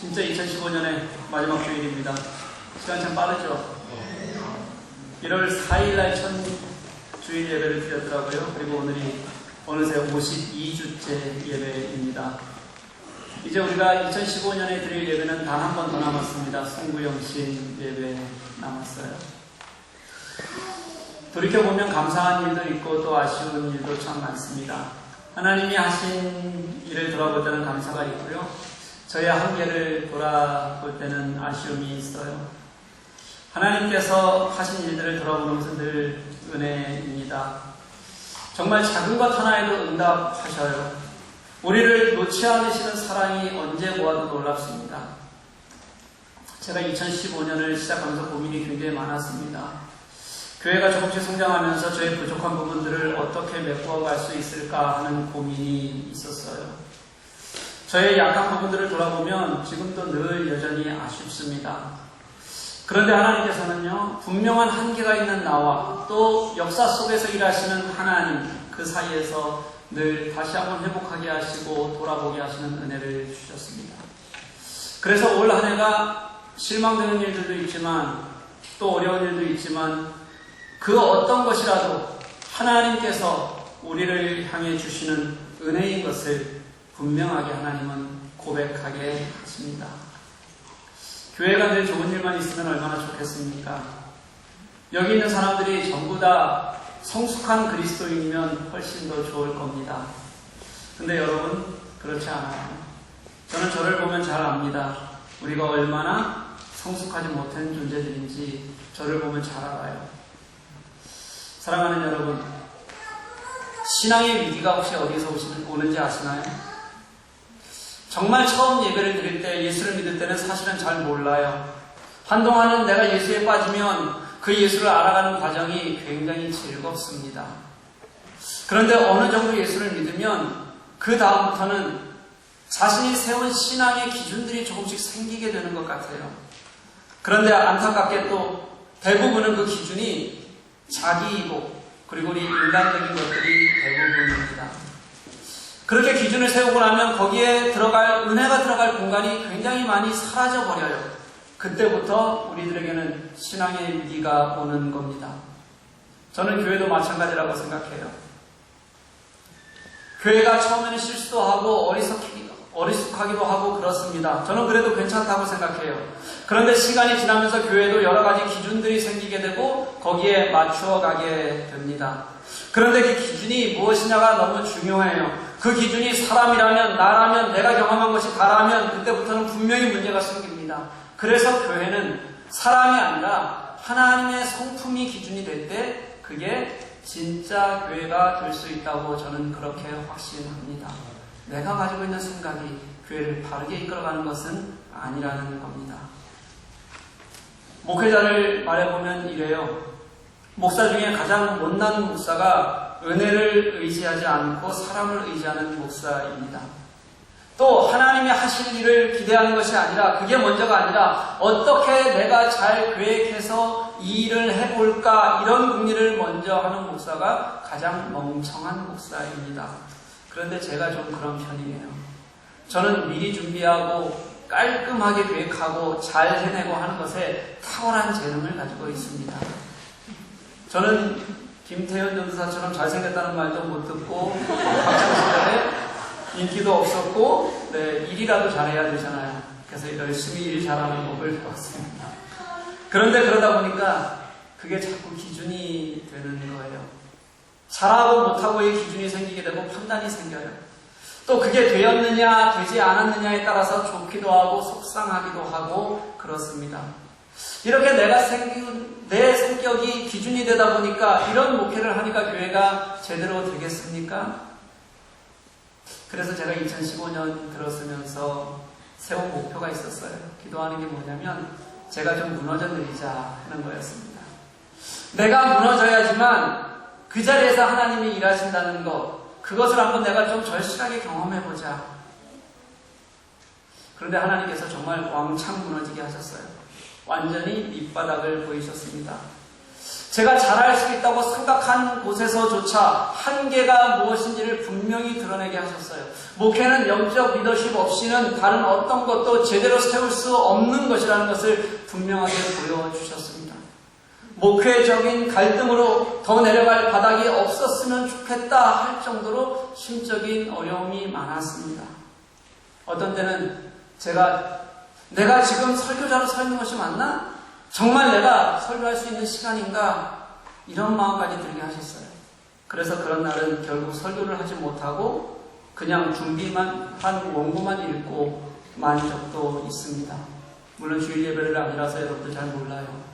진짜 2015년의 마지막 주일입니다. 시간 참 빠르죠? 1월 4일날 첫 주일 예배를 드렸더라고요. 그리고 오늘이 어느새 52주째 예배입니다. 이제 우리가 2015년에 드릴 예배는 단 한 번 더 남았습니다. 송구영신 예배 남았어요. 돌이켜보면 감사한 일도 있고 또 아쉬운 일도 참 많습니다. 하나님이 하신 일을 돌아볼 때는 감사가 있고요. 저의 한계를 돌아볼 때는 아쉬움이 있어요. 하나님께서 하신 일들을 돌아보는 것은 늘 은혜입니다. 정말 작은 것 하나에도 응답하셔요. 우리를 놓지 않으시는 사랑이 언제 보아도 놀랍습니다. 제가 2015년을 시작하면서 고민이 굉장히 많았습니다. 교회가 조금씩 성장하면서 저의 부족한 부분들을 어떻게 메꿔갈 수 있을까 하는 고민이 있었어요. 저의 약한 부분들을 돌아보면 지금도 늘 여전히 아쉽습니다. 그런데 하나님께서는요, 분명한 한계가 있는 나와 또 역사 속에서 일하시는 하나님, 그 사이에서 늘 다시 한번 회복하게 하시고 돌아보게 하시는 은혜를 주셨습니다. 그래서 올 한 해가 실망되는 일들도 있지만 또 어려운 일도 있지만 그 어떤 것이라도 하나님께서 우리를 향해 주시는 은혜인 것을 분명하게 하나님은 고백하게 하십니다. 교회가 늘 좋은 일만 있으면 얼마나 좋겠습니까? 여기 있는 사람들이 전부 다 성숙한 그리스도인이면 훨씬 더 좋을 겁니다. 근데 여러분, 그렇지 않아요. 저는 저를 보면 잘 압니다. 우리가 얼마나 성숙하지 못한 존재들인지 저를 보면 잘 알아요. 사랑하는 여러분, 신앙의 위기가 혹시 어디서 오는지 아시나요? 정말 처음 예배를 드릴 때, 예수를 믿을 때는 사실은 잘 몰라요. 한동안은 내가 예수에 빠지면 그 예수를 알아가는 과정이 굉장히 즐겁습니다. 그런데 어느 정도 예수를 믿으면 그 다음부터는 자신이 세운 신앙의 기준들이 조금씩 생기게 되는 것 같아요. 그런데 안타깝게 또 대부분은 그 기준이 자기이고 그리고 우리 인간적인 것들이 대부분입니다. 그렇게 기준을 세우고 나면 거기에 은혜가 들어갈 공간이 굉장히 많이 사라져 버려요. 그때부터 우리들에게는 신앙의 위기가 오는 겁니다. 저는 교회도 마찬가지라고 생각해요. 교회가 처음에는 실수도 하고 어리숙하기도 하고 그렇습니다. 저는 그래도 괜찮다고 생각해요. 그런데 시간이 지나면서 교회도 여러 가지 기준들이 생기게 되고 거기에 맞추어 가게 됩니다. 그런데 그 기준이 무엇이냐가 너무 중요해요. 그 기준이 사람이라면, 나라면, 내가 경험한 것이 다라면 그때부터는 분명히 문제가 생깁니다. 그래서 교회는 사람이 아니라 하나님의 성품이 기준이 될 때 그게 진짜 교회가 될 수 있다고 저는 그렇게 확신합니다. 내가 가지고 있는 생각이 교회를 바르게 이끌어가는 것은 아니라는 겁니다. 목회자를 말해보면 이래요. 목사 중에 가장 못난 목사가 은혜를 의지하지 않고 사람을 의지하는 목사입니다. 또 하나님이 하실 일을 기대하는 것이 아니라 그게 먼저가 아니라 어떻게 내가 잘 계획해서 이 일을 해볼까 이런 궁리를 먼저 하는 목사가 가장 멍청한 목사입니다. 그런데 제가 좀 그런 편이에요. 저는 미리 준비하고 깔끔하게 계획하고 잘 해내고 하는 것에 탁월한 재능을 가지고 있습니다. 저는 김태현 전도사처럼 잘생겼다는 말도 못 듣고 학창시절에 인기도 없었고 일이라도 잘해야 되잖아요. 그래서 열심히 일 잘하는 법을 배웠습니다. 그런데 그러다 보니까 그게 자꾸 기준이 되는 거예요. 잘하고 못하고의 기준이 생기게 되고 판단이 생겨요. 또 그게 되었느냐 되지 않았느냐에 따라서 좋기도 하고 속상하기도 하고 그렇습니다. 이렇게 내 성격이 기준이 되다 보니까 이런 목회를 하니까 교회가 제대로 되겠습니까? 그래서 제가 2015년 들었으면서 세운 목표가 있었어요. 기도하는 게 뭐냐면 제가 좀 무너져 내리자 하는 거였습니다. 내가 무너져야지만 그 자리에서 하나님이 일하신다는 것, 그것을 한번 내가 좀 절실하게 경험해보자. 그런데 하나님께서 정말 왕창 무너지게 하셨어요. 완전히 밑바닥을 보이셨습니다. 제가 잘할 수 있다고 생각한 곳에서조차 한계가 무엇인지를 분명히 드러내게 하셨어요. 목회는 영적 리더십 없이는 다른 어떤 것도 제대로 세울 수 없는 것이라는 것을 분명하게 보여주셨습니다. 목회적인 갈등으로 더 내려갈 바닥이 없었으면 좋겠다 할 정도로 심적인 어려움이 많았습니다. 어떤 때는 내가 지금 설교자로 서 있는 것이 맞나? 정말 내가 설교할 수 있는 시간인가? 이런 마음까지 들게 하셨어요. 그래서 그런 날은 결국 설교를 하지 못하고 그냥 준비만 한 원고만 읽고 만 적도 있습니다. 물론 주일 예배를 아니라서 여러분들 잘 몰라요.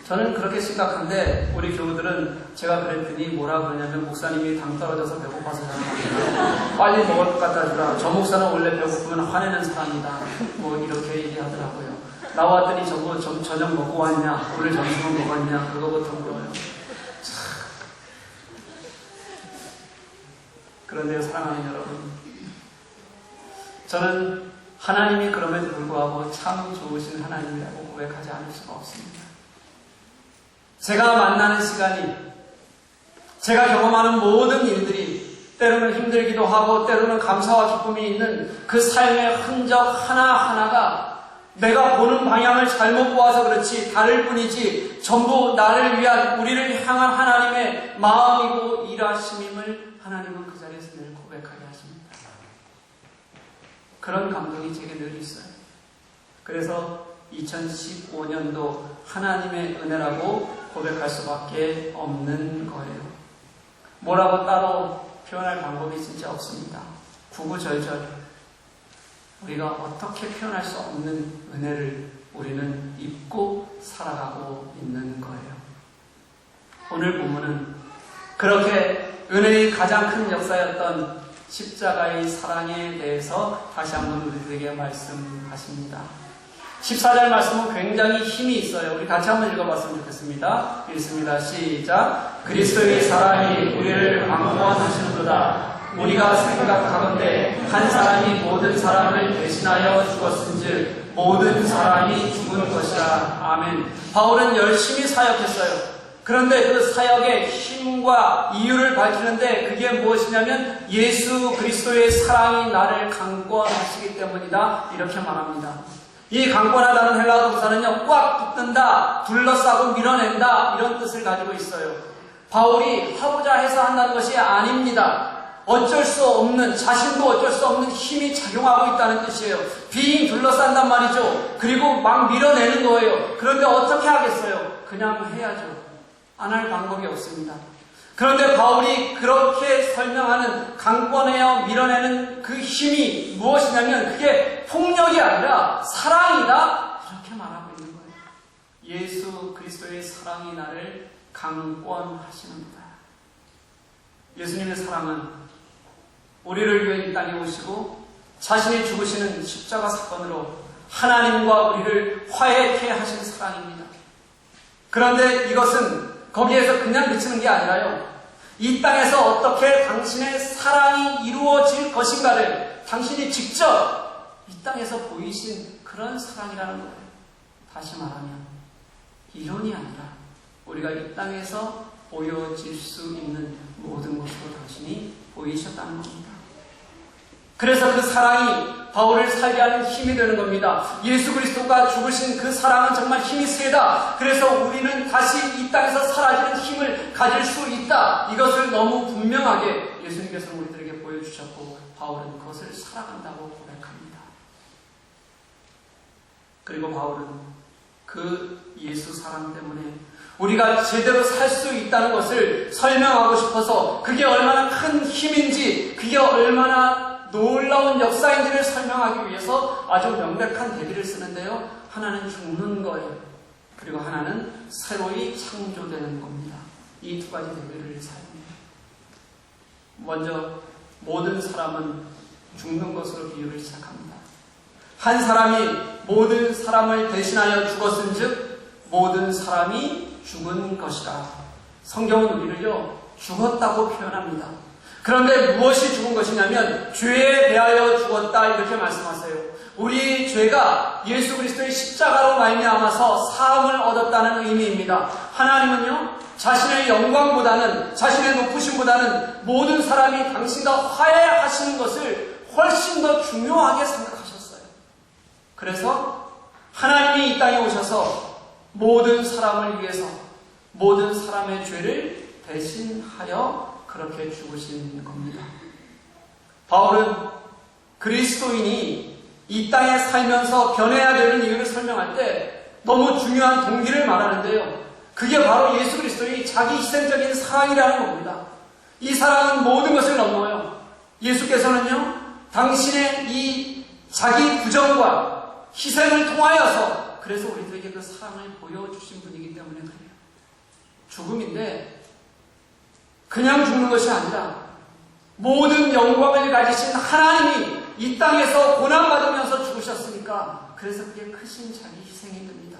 저는 그렇게 심각한데 우리 교우들은 제가 그랬더니 뭐라 그러냐면 목사님이 당 떨어져서 배고파서 잘못합니다. 빨리 먹을 것 갖다 주라. 저 목사는 원래 배고프면 화내는 사람이다. 뭐 이렇게 얘기하더라고요. 나왔더니 저녁 먹고 왔냐? 오늘 점심은 먹었냐? 그거부터 물어요. 그런데요, 사랑하는 여러분, 저는 하나님이 그럼에도 불구하고 참 좋으신 하나님이라고 고백하지 않을 수가 없습니다. 제가 만나는 시간이, 제가 경험하는 모든 일들이 때로는 힘들기도 하고 때로는 감사와 기쁨이 있는 그 삶의 흔적 하나하나가 내가 보는 방향을 잘못 보아서 그렇지 다를 뿐이지 전부 나를 위한, 우리를 향한 하나님의 마음이고 일하심임을 하나님은 그 자리에서 늘 고백하게 하십니다. 그런 감동이 제게 늘 있어요. 그래서 2015년도 하나님의 은혜라고 고백할 수밖에 없는 거예요. 뭐라고 따로 표현할 방법이 진짜 없습니다. 구구절절 우리가 어떻게 표현할 수 없는 은혜를 우리는 입고 살아가고 있는 거예요. 오늘 본문은 그렇게 은혜의 가장 큰 역사였던 십자가의 사랑에 대해서 다시 한번 우리들에게 말씀하십니다. 14절 말씀은 굉장히 힘이 있어요. 우리 같이 한번 읽어봤으면 좋겠습니다. 읽습니다. 시작. 그리스도의 사랑이 우리를 강권하시는도다. 우리가 생각하건대 한 사람이 모든 사람을 대신하여 죽었은즉 모든 사람이 죽은 것이라. 아멘. 바울은 열심히 사역했어요. 그런데 그 사역의 힘과 이유를 밝히는데 그게 무엇이냐면 예수 그리스도의 사랑이 나를 강권하시기 때문이다. 이렇게 말합니다. 이 강권하다는 헬라어 동사는요, 꽉 붙든다, 둘러싸고 밀어낸다, 이런 뜻을 가지고 있어요. 바울이 하고자 해서 한다는 것이 아닙니다. 어쩔 수 없는, 자신도 어쩔 수 없는 힘이 작용하고 있다는 뜻이에요. 빙 둘러싼단 말이죠. 그리고 막 밀어내는 거예요. 그런데 어떻게 하겠어요? 그냥 해야죠. 안 할 방법이 없습니다. 그런데 바울이 그렇게 설명하는 강권하여 밀어내는 그 힘이 무엇이냐면 그게 폭력이 아니라 사랑이다. 이렇게 말하고 있는 거예요. 예수 그리스도의 사랑이 나를 강권하시는다. 예수님의 사랑은 우리를 위해 이 땅에 오시고 자신이 죽으시는 십자가 사건으로 하나님과 우리를 화해케 하신 사랑입니다. 그런데 이것은 거기에서 그냥 그치는 게 아니라요. 이 땅에서 어떻게 당신의 사랑이 이루어질 것인가를 당신이 직접 이 땅에서 보이신 그런 사랑이라는 거예요. 다시 말하면 이론이 아니라 우리가 이 땅에서 보여질 수 있는 모든 것으로 당신이 보이셨다는 겁니다. 그래서 그 사랑이 바울을 살게 하는 힘이 되는 겁니다. 예수 그리스도가 죽으신 그 사랑은 정말 힘이 세다. 그래서 우리는 다시 이 땅에서 사라지는 힘을 가질 수 있다. 이것을 너무 분명하게 예수님께서 우리들에게 보여주셨고 바울은 그것을 살아간다고 고백합니다. 그리고 바울은 그 예수 사랑 때문에 우리가 제대로 살 수 있다는 것을 설명하고 싶어서 그게 얼마나 큰 힘인지, 그게 얼마나 놀라운 역사인지를 설명하기 위해서 아주 명백한 대비를 쓰는데요. 하나는 죽는 거예요. 그리고 하나는 새로이 창조되는 겁니다. 이 두 가지 대비를 사용해요. 먼저 모든 사람은 죽는 것으로 비유를 시작합니다. 한 사람이 모든 사람을 대신하여 죽었은즉 모든 사람이 죽은 것이라. 성경은 우리를요 죽었다고 표현합니다. 그런데 무엇이 죽은 것이냐면 죄에 대하여 죽었다 이렇게 말씀하세요. 우리 죄가 예수 그리스도의 십자가로 말미암아서 사함을 얻었다는 의미입니다. 하나님은요, 자신의 영광보다는, 자신의 높으심보다는 모든 사람이 당신과 화해하시는 것을 훨씬 더 중요하게 생각하셨어요. 그래서 하나님이 이 땅에 오셔서 모든 사람을 위해서 모든 사람의 죄를 대신하여 그렇게 죽으신 겁니다. 바울은 그리스도인이 이 땅에 살면서 변해야 되는 이유를 설명할 때 너무 중요한 동기를 말하는데요. 그게 바로 예수 그리스도의 자기 희생적인 사랑이라는 겁니다. 이 사랑은 모든 것을 넘어요. 예수께서는요, 당신의 이 자기 부정과 희생을 통하여서 그래서 우리들에게 그 사랑을 보여주신 분이기 때문에 그래요. 죽음인데 그냥 죽는 것이 아니라 모든 영광을 가지신 하나님이 이 땅에서 고난받으면서 죽으셨으니까 그래서 그게 크신 자기 희생이 됩니다.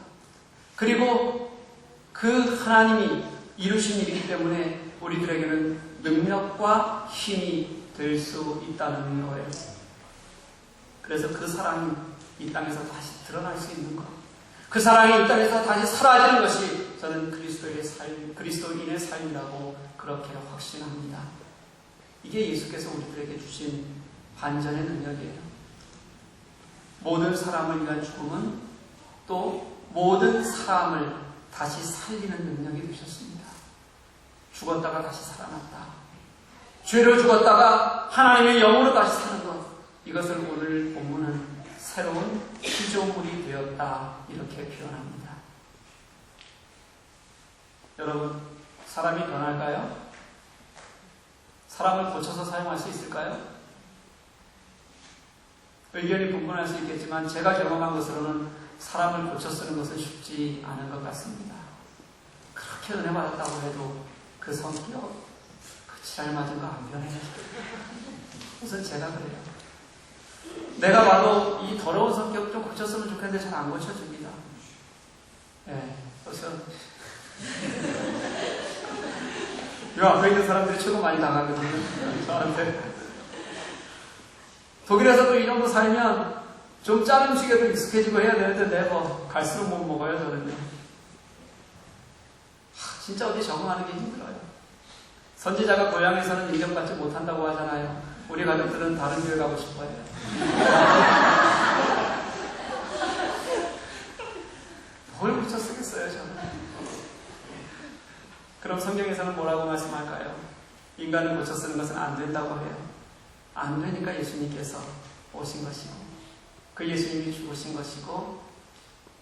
그리고 그 하나님이 이루신 일이기 때문에 우리들에게는 능력과 힘이 될 수 있다는 거예요. 그래서 그 사랑이 이 땅에서 다시 드러날 수 있는 것, 그 사랑이 이 땅에서 다시 사라지는 것이 저는 그리스도인의 삶이라고 그렇게 확신합니다. 이게 예수께서 우리들에게 주신 반전의 능력이에요. 모든 사람을 위한 죽음은 또 모든 사람을 다시 살리는 능력이 되셨습니다. 죽었다가 다시 살아났다. 죄로 죽었다가 하나님의 영으로 다시 사는 것. 이것을 오늘 본문은 새로운 피조물이 되었다. 이렇게 표현합니다. 여러분, 사람이 변할까요? 사람을 고쳐서 사용할 수 있을까요? 의견이 분분할 수 있겠지만 제가 경험한 것으로는 사람을 고쳐 쓰는 것은 쉽지 않은 것 같습니다. 그렇게 은혜 받았다고 해도 그 성격, 그 지랄 맞은 거 안 변해요. 우선 제가 그래요. 내가 봐도 이 더러운 성격 좀 고쳤으면 좋겠는데 잘 안 고쳐집니다. 그래서 이 앞에 있는 사람들이 최고 많이 당하거든요. 저한테. 독일에서도 이 정도 살면 좀 짠 음식에도 익숙해지고 해야 되는데 내버 갈수록 못 먹어요, 저는요. 진짜 어디 적응하는 게 힘들어요. 선지자가 고향에서는 인정받지 못한다고 하잖아요. 우리 가족들은 다른 교회 가고 싶어요. 뭘 고쳐 쓰겠어요, 저는. 그럼 성경에서는 뭐라고 말씀할까요? 인간을 고쳐 쓰는 것은 안 된다고 해요. 안 되니까 예수님께서 오신 것이고, 그 예수님이 죽으신 것이고,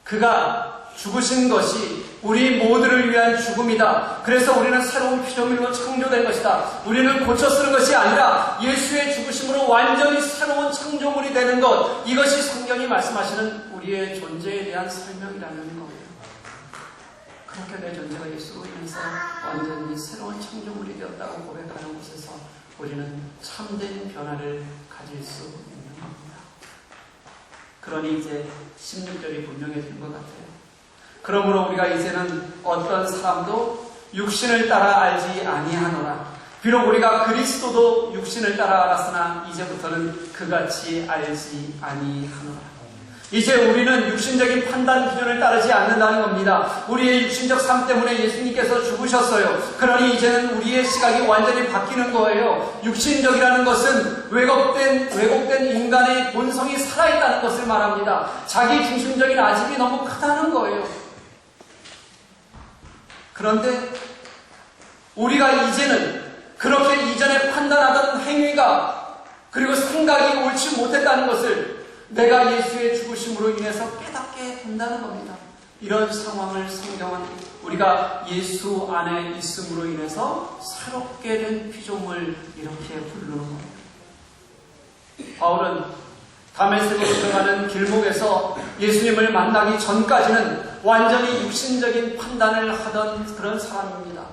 그가 죽으신 것이 우리 모두를 위한 죽음이다. 그래서 우리는 새로운 피조물로 창조된 것이다. 우리는 고쳐 쓰는 것이 아니라 예수의 죽으심으로 완전히 새로운 창조물이 되는 것. 이것이 성경이 말씀하시는 우리의 존재에 대한 설명이라는 거예요. 그렇게 내 존재가 예수로 인해서 완전히 새로운 창조물이 되었다고 고백하는 곳에서 우리는 참된 변화를 가질 수 있는 겁니다. 그러니 이제 16절이 분명해진 것 같아요. 그러므로 우리가 이제는 어떤 사람도 육신을 따라 알지 아니하노라. 비록 우리가 그리스도도 육신을 따라 알았으나 이제부터는 그같이 알지 아니하노라. 이제 우리는 육신적인 판단 기준을 따르지 않는다는 겁니다. 우리의 육신적 삶 때문에 예수님께서 죽으셨어요. 그러니 이제는 우리의 시각이 완전히 바뀌는 거예요. 육신적이라는 것은 왜곡된 인간의 본성이 살아있다는 것을 말합니다. 자기 중심적인 아집이 너무 크다는 거예요. 그런데 우리가 이제는 그렇게 이전에 판단하던 행위가 그리고 생각이 옳지 못했다는 것을 내가 예수의 죽으심으로 인해서 깨닫게 된다는 겁니다. 이런 상황을 성경은 우리가 예수 안에 있음으로 인해서 새롭게 된 피조물 이렇게 부르는 겁니다. 바울은 다메섹으로 들어가는 길목에서 예수님을 만나기 전까지는 완전히 육신적인 판단을 하던 그런 사람입니다.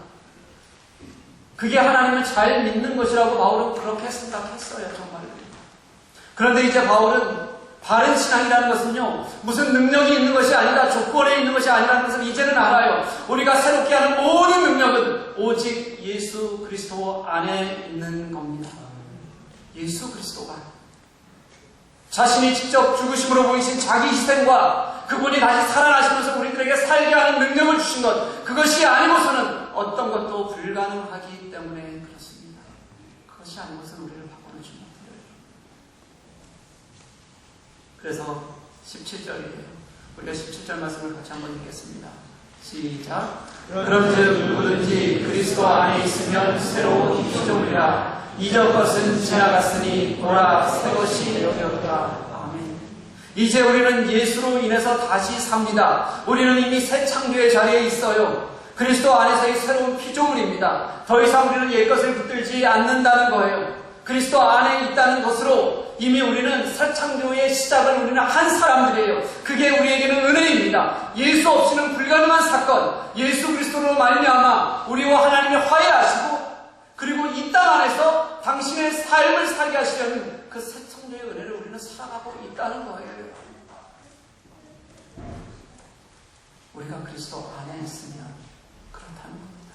그게 하나님을 잘 믿는 것이라고 바울은 그렇게 생각했어요, 정말로. 그런데 이제 바울은 바른 신앙이라는 것은요, 무슨 능력이 있는 것이 아니라 조건에 있는 것이 아니라는 것을 이제는 알아요. 우리가 새롭게 하는 모든 능력은 오직 예수 그리스도 안에 있는 겁니다. 예수 그리스도가 자신이 직접 죽으심으로 보이신 자기 희생과 그분이 다시 살아나시면서 우리들에게 살게 하는 능력을 주신 것, 그것이 아니고서는 어떤 것도 불가능하기 때문에 그렇습니다. 그것이 아니고서는 우리를 바꿔주지 못해요. 그래서 17절이에요. 우리가 17절 말씀을 같이 한번 읽겠습니다. 시작. 그런즉 누구든지 그리스도 안에 있으면 새로운 피조물이라. 이전 것은 지나갔으니 보라 새 것이 되었다. 아멘. 이제 우리는 예수로 인해서 다시 삽니다. 우리는 이미 새 창조의 자리에 있어요. 그리스도 안에서의 새로운 피조물입니다. 더 이상 우리는 옛것을 붙들지 않는다는 거예요. 그리스도 안에 있다는 것으로 이미 우리는 새 창조의 시작을 우리는 한 사람들이에요. 그게 우리에게는 은혜입니다. 예수 없이는 불가능한 사건, 예수 그리스도로 말미암아 우리와 하나님이 화해하시고 그리고 이 땅 안에서 당신의 삶을 살게 하시려는 그 새 창조의 은혜를 우리는 살아가고 있다는 거예요. 우리가 그리스도 안에 있으면 그렇다는 겁니다.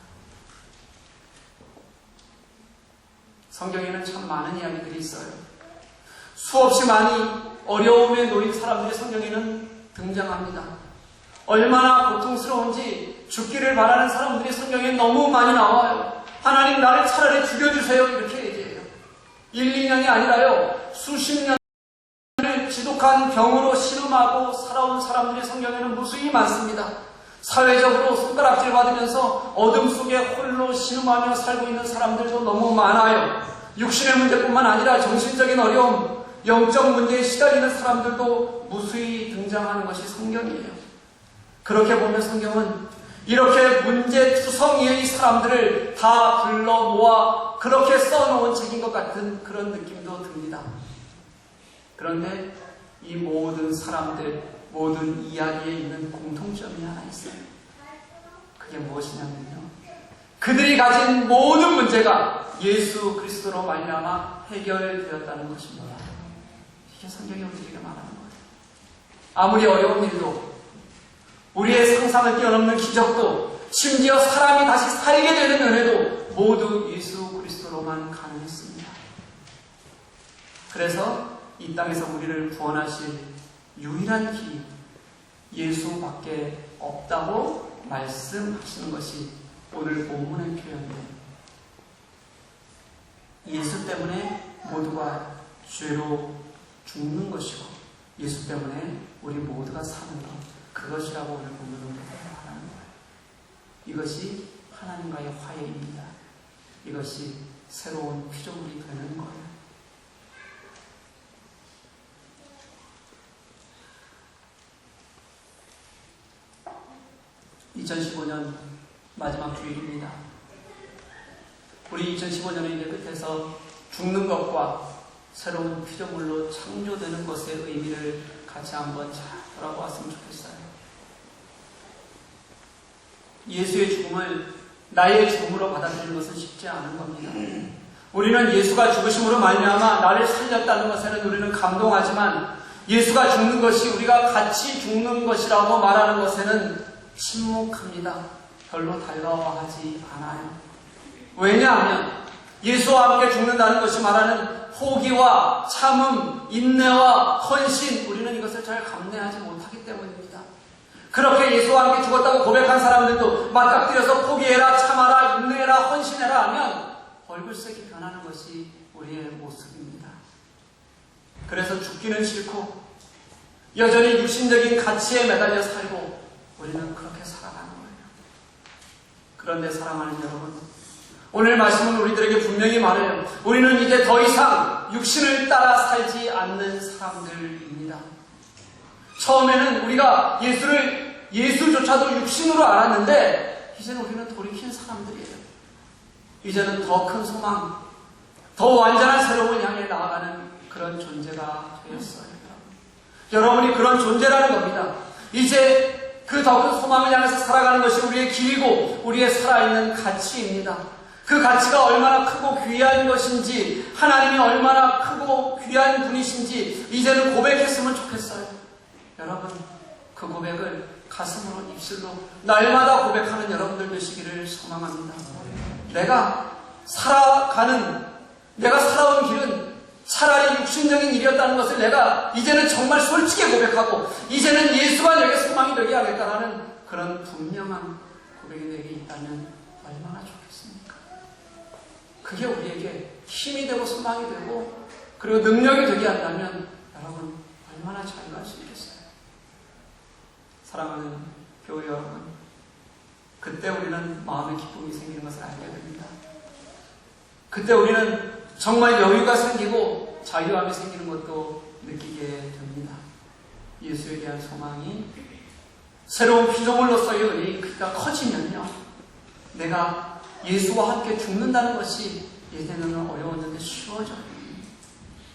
성경에는 참 많은 이야기들이 있어요. 수없이 많이 어려움에 놓인 사람들이 성경에는 등장합니다. 얼마나 고통스러운지 죽기를 바라는 사람들이 성경에 너무 많이 나와요. 하나님 나를 차라리 죽여주세요 이렇게 얘기해요. 1, 2년이 아니라요. 수십 년을 지독한 병으로 신음하고 살아온 사람들이 성경에는 무수히 많습니다. 사회적으로 손가락질 받으면서 어둠 속에 홀로 신음하며 살고 있는 사람들도 너무 많아요. 육신의 문제뿐만 아니라 정신적인 어려움, 영적 문제에 시달리는 사람들도 무수히 등장하는 것이 성경이에요. 그렇게 보면 성경은 이렇게 문제투성이의 사람들을 다 불러 모아 그렇게 써놓은 책인 것 같은 그런 느낌도 듭니다. 그런데 이 모든 사람들, 모든 이야기에 있는 공통점이 하나 있어요. 그게 무엇이냐면요. 그들이 가진 모든 문제가 예수 그리스도로 말미암아 해결되었다는 것입니다. 이게 성경이 우리에게 말하는 거예요. 아무리 어려운 일도 우리의 상상을 뛰어넘는 기적도 심지어 사람이 다시 살게 되는 은혜도 모두 예수 그리스도로만 가능했습니다. 그래서 이 땅에서 우리를 구원하실 유일한 길 예수밖에 없다고 말씀하시는 것이 오늘 본문의 표현이에요. 예수 때문에 모두가 죄로 죽는 것이고 예수 때문에 우리 모두가 사는 것, 그것이라고 오늘 본문은 말하는 거예요. 이것이 하나님과의 화해입니다. 이것이 새로운 피조물이 되는 거예요. (2015년) 마지막 주일입니다. 우리 2015년의 이제 끝에서 죽는 것과 새로운 피조물로 창조되는 것의 의미를 같이 한번 잘 돌아보았으면 좋겠어요. 예수의 죽음을 나의 죽음으로 받아들이는 것은 쉽지 않은 겁니다. 우리는 예수가 죽으심으로 말미암아 나를 살렸다는 것에는 우리는 감동하지만 예수가 죽는 것이 우리가 같이 죽는 것이라고 말하는 것에는 침묵합니다. 별로 달가워하지 않아요. 왜냐하면 예수와 함께 죽는다는 것이 말하는 포기와 참음, 인내와 헌신, 우리는 이것을 잘 감내하지 못하기 때문입니다. 그렇게 예수와 함께 죽었다고 고백한 사람들도 맞닥뜨려서 포기해라, 참아라, 인내해라, 헌신해라 하면 얼굴색이 변하는 것이 우리의 모습입니다. 그래서 죽기는 싫고 여전히 유신적인 가치에 매달려 살고 우리는 그렇게 살아가는 거예요. 그런데 사랑하는 여러분, 오늘 말씀은 우리들에게 분명히 말해요. 우리는 이제 더 이상 육신을 따라 살지 않는 사람들입니다. 처음에는 우리가 예수조차도 육신으로 알았는데 이제는 우리는 돌이킨 사람들이에요. 이제는 더 큰 소망, 더 완전한 새로움을 향해 나아가는 그런 존재가 되었어요. 여러분이 그런 존재라는 겁니다. 이제 그 더 큰 소망을 향해서 살아가는 것이 우리의 길이고 우리의 살아있는 가치입니다. 그 가치가 얼마나 크고 귀한 것인지, 하나님이 얼마나 크고 귀한 분이신지 이제는 고백했으면 좋겠어요. 여러분, 그 고백을 가슴으로, 입술로 날마다 고백하는 여러분들 되시기를 소망합니다. 내가 살아온 길은 차라리 육신적인 일이었다는 것을 내가 이제는 정말 솔직히 고백하고, 이제는 예수가 내게 소망이 되게 하겠다라는 그런 분명한 고백이 내게 있다면 얼마나 좋겠습니까? 그게 우리에게 힘이 되고 소망이 되고 그리고 능력이 되게 한다면 여러분 얼마나 잘 갈 수 있겠어요? 사랑하는 교회 여러분, 그때 우리는 마음의 기쁨이 생기는 것을 알게 됩니다. 그때 우리는 정말 여유가 생기고 자유함이 생기는 것도 느끼게 됩니다. 예수에 대한 소망이, 새로운 피조물로서의 은혜가 커지면요, 내가 예수와 함께 죽는다는 것이 예전에는 어려웠는데 쉬워져요.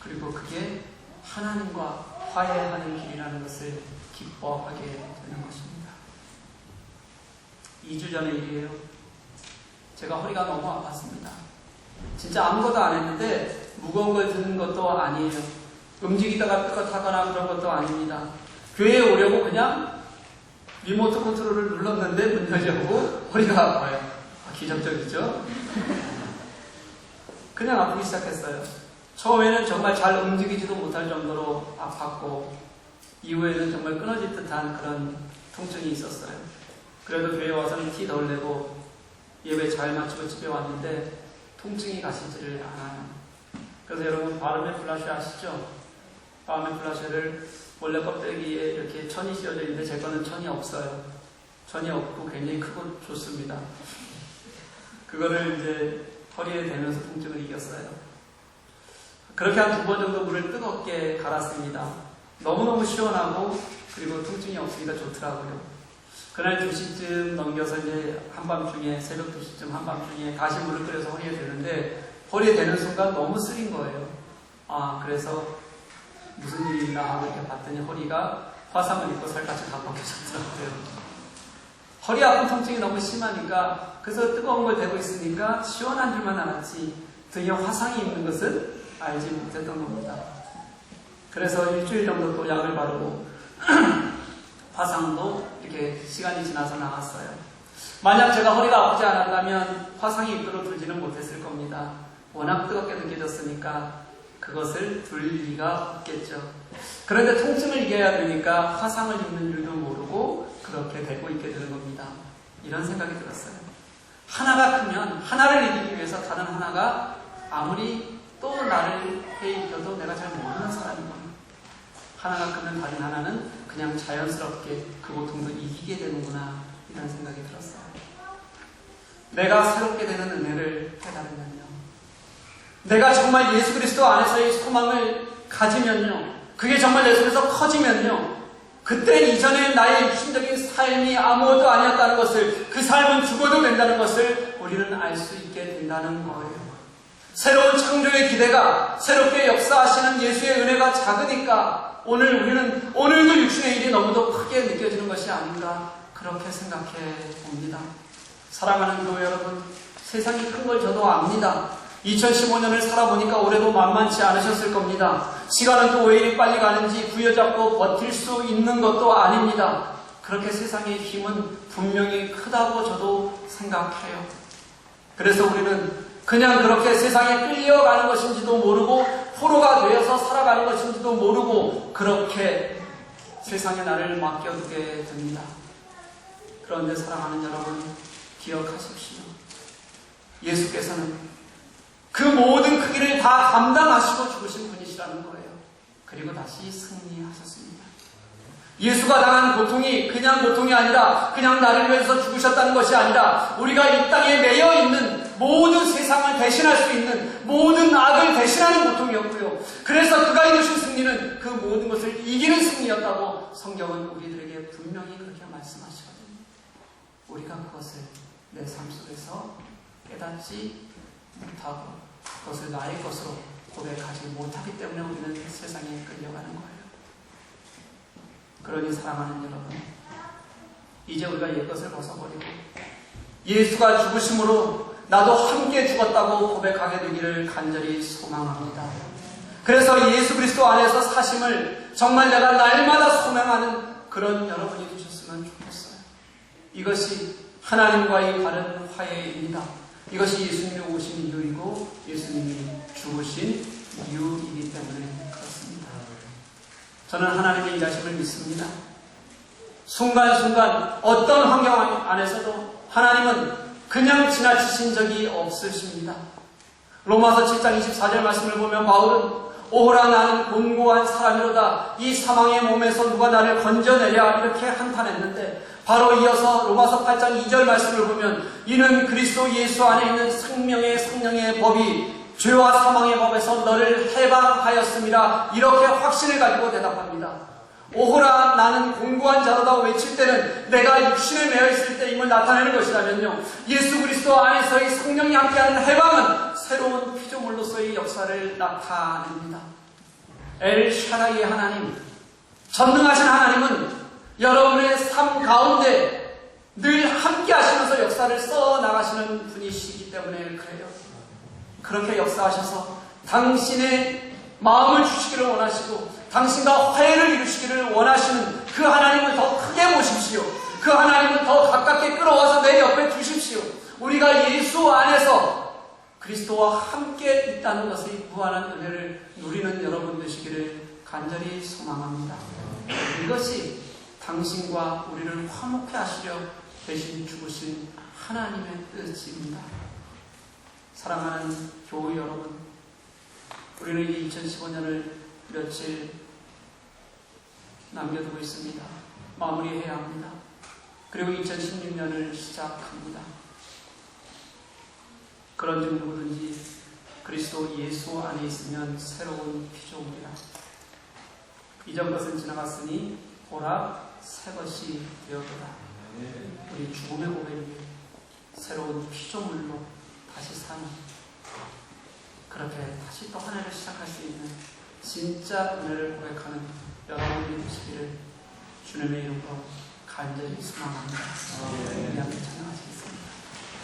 그리고 그게 하나님과 화해하는 길이라는 것을 기뻐하게 되는 것입니다. 2주 전의 일이에요. 제가 허리가 너무 아팠습니다. 진짜 아무것도 안 했는데 무거운 걸 드는 것도 아니에요. 움직이다가 삐끗하거나 그런 것도 아닙니다. 교회에 오려고 그냥 리모트 컨트롤을 눌렀는데 문 열려고 허리가 아파요. 기적적이죠? 그냥 아프기 시작했어요. 처음에는 정말 잘 움직이지도 못할 정도로 아팠고, 이후에는 정말 끊어질 듯한 그런 통증이 있었어요. 그래도 교회에 와서는 티 덜 내고 예배 잘 마치고 집에 왔는데 통증이 가시지를 않아요. 그래서 여러분, 바르메 플라쉐 아시죠? 바르메 플라쉐를 원래 껍데기에 이렇게 천이 씌워져 있는데 제 거는 천이 없어요. 천이 없고 굉장히 크고 좋습니다. 그거를 이제 허리에 대면서 통증을 이겼어요. 그렇게 한 2번 정도 물을 뜨겁게 갈았습니다. 너무너무 시원하고 그리고 통증이 없으니까 좋더라고요. 그날 2시쯤 넘겨서 이제 한밤중에, 새벽 2시쯤 한밤중에 다시 물을 끓여서 허리에 대는데 허리에 대는 순간 너무 쓰린 거예요. 그래서 무슨 일이 있나 하고 이렇게 봤더니 허리가 화상을 입고 살갗이 다 벗겨졌더라고요. 허리 아픈 통증이 너무 심하니까, 그래서 뜨거운 걸 대고 있으니까 시원한 줄만 알았지 등에 화상이 있는 것은 알지 못했던 겁니다. 그래서 일주일 정도 또 약을 바르고 화상도 이렇게 시간이 지나서 나왔어요. 만약 제가 허리가 아프지 않았다면 화상이 입도록 들지는 못했을 겁니다. 워낙 뜨겁게 느껴졌으니까 그것을 둘 리가 없겠죠. 그런데 통증을 이겨야 되니까 화상을 입는 줄도 모르고 그렇게 되고 있게 되는 겁니다. 이런 생각이 들었어요. 하나가 크면 하나를 이기기 위해서 다른 하나가 아무리 또 나를 해이겨도 내가 잘 모르는 사람이구나. 하나가 크면 다른 하나는 그냥 자연스럽게 그 고통도 이기게 되는구나. 이런 생각이 들었어요. 내가 새롭게 되는 은혜를 깨달으면요, 내가 정말 예수 그리스도 안에서의 소망을 가지면요, 그게 정말 내 속에서 커지면요, 그때 이전에 나의 육신적인 삶이 아무것도 아니었다는 것을, 그 삶은 죽어도 된다는 것을 우리는 알 수 있게 된다는 거예요. 새로운 창조의 기대가, 새롭게 역사하시는 예수의 은혜가 작으니까 오늘 우리는 오늘도 육신의 일이 너무도 크게 느껴지는 것이 아닌가, 그렇게 생각해 봅니다. 사랑하는 교회 여러분, 세상이 큰 걸 저도 압니다. 2015년을 살아보니까 올해도 만만치 않으셨을 겁니다. 시간은 또 왜 이리 빨리 가는지 부여잡고 버틸 수 있는 것도 아닙니다. 그렇게 세상의 힘은 분명히 크다고 저도 생각해요. 그래서 우리는 그냥 그렇게 세상에 끌려가는 것인지도 모르고 포로가 되어서 살아가는 것인지도 모르고 그렇게 세상에 나를 맡겨두게 됩니다. 그런데 사랑하는 여러분, 기억하십시오. 예수께서는 그 모든 크기를 다 감당하시고 죽으신 분이시라는 거예요. 그리고 다시 승리하셨습니다. 예수가 당한 고통이 그냥 고통이 아니라 그냥 나를 위해서 죽으셨다는 것이 아니라 우리가 이 땅에 매여 있는 모든 세상을 대신할 수 있는 모든 악을 대신하는 고통이었고요. 그래서 그가 이루신 승리는 그 모든 것을 이기는 승리였다고 성경은 우리들에게 분명히 그렇게 말씀하시거든요. 우리가 그것을 내 삶 속에서 깨닫지 못하고 그것을 나의 것으로 고백하지 못하기 때문에 우리는 세상에 끌려가는 거예요. 그러니 사랑하는 여러분, 이제 우리가 옛것을 벗어버리고 예수가 죽으심으로 나도 함께 죽었다고 고백하게 되기를 간절히 소망합니다. 그래서 예수 그리스도 안에서 사심을 정말 내가 날마다 소명하는 그런 여러분이 되셨으면 좋겠어요. 이것이 하나님과의 바른 화해입니다. 이것이 예수님이 오신 이유이고 예수님이 죽으신 이유이기 때문에 그렇습니다. 저는 하나님의 일하심을 믿습니다. 순간순간 어떤 환경 안에서도 하나님은 그냥 지나치신 적이 없으십니다. 로마서 7장 24절 말씀을 보면 바울은 오호라 나는 곤고한 사람이로다. 이 사망의 몸에서 누가 나를 건져내랴 이렇게 한탄했는데 바로 이어서 로마서 8장 2절 말씀을 보면 이는 그리스도 예수 안에 있는 생명의 성령의 법이 죄와 사망의 법에서 너를 해방하였습니다. 이렇게 확신을 가지고 대답합니다. 오호라 나는 곤고한 자로다 외칠 때는 내가 육신에 매여 있을 때임을 나타내는 것이라면요, 예수 그리스도 안에서의 성령이 함께하는 해방은 새로운 피조물로서의 역사를 나타냅니다. 엘 샤라이의 하나님, 전능하신 하나님은 여러분의 삶 가운데 늘 함께 하시면서 역사를 써나가시는 분이시기 때문에 그래요. 그렇게 역사하셔서 당신의 마음을 주시기를 원하시고 당신과 화해를 이루시기를 원하시는 그 하나님을 더 크게 보십시오. 그 하나님을 더 가깝게 끌어와서 내 옆에 두십시오. 우리가 예수 안에서 그리스도와 함께 있다는 것의 무한한 은혜를 누리는 여러분 되시기를 간절히 소망합니다. 이것이 당신과 우리를 화목해 하시려 대신 죽으신 하나님의 뜻입니다. 사랑하는 교회 여러분, 우리는 이 2015년을 며칠 남겨두고 있습니다. 마무리해야 합니다. 그리고 2016년을 시작합니다. 그런즉 누구든지 그리스도 예수 안에 있으면 새로운 피조물이라. 이전 것은 지나갔으니 보라 새 것이 되었도다. 우리 죽음의 고백이 새로운 피조물로 다시 사는, 그렇게 다시 또 한 해를 시작할 수 있는 진짜 은혜를 고백하는 여러분이 되시기를 주님의 이름으로 간절히 소망합니다. 찬양하시겠습니다.